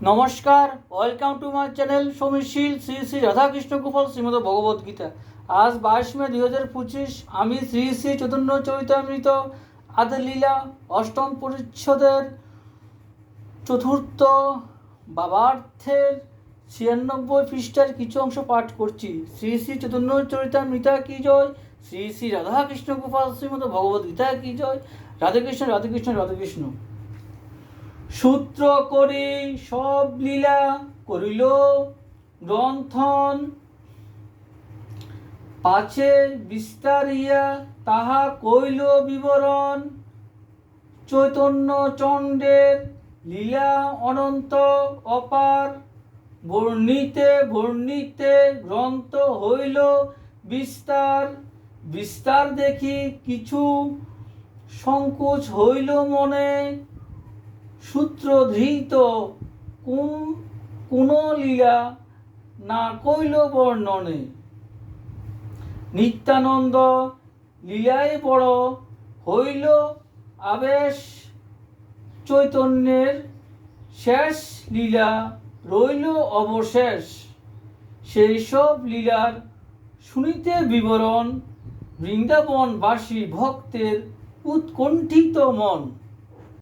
নমস্কার, welcome to my channel সমীশীল শ্রী শ্রী রাধাকৃষ্ণ গোপাল শ্রীমদ ভগবত গীতা। আজ 22 মে 2025। আমি শ্রী শ্রী চৈতন্য চরিতামৃত আদিলীলা অষ্টম পরিচ্ছদের চতুর্থ বাবার্থের 96 পৃষ্ঠার কিছু অংশ পাঠ করছি। শ্রী শ্রী চৈতন্য চরিতামৃতা কি জয়, শ্রী শ্রী রাধাকৃষ্ণ গোপাল শ্রীমদ ভগবত গীতা কি জয়। রাধেকৃষ্ণ রাধেকৃষ্ণ রাধেকৃষ্ণ। সূত্র করি সব লীলা করিল গ্রন্থন, পাছে বিস্তারিয়া তাহা কইল বিবরণ। চৈতন্য চণ্ডের লীলা অনন্ত অপার, বর্ণিতে বর্ণিতে গ্রন্থ হইল বিস্তার। বিস্তার দেখি কিছু সংকোচ হইল মনে, সূত্র ধৃত কোন লীলা না কইল বর্ণনে। নিত্যানন্দ লীলায় বড় হইল আবেশ, চৈতন্যের শেষ লীলা রইল অবশেষ। সেই সব লীলার শুনিতে বিবরণ, বৃন্দাবনবাসী ভক্তের উৎকণ্ঠিত মন।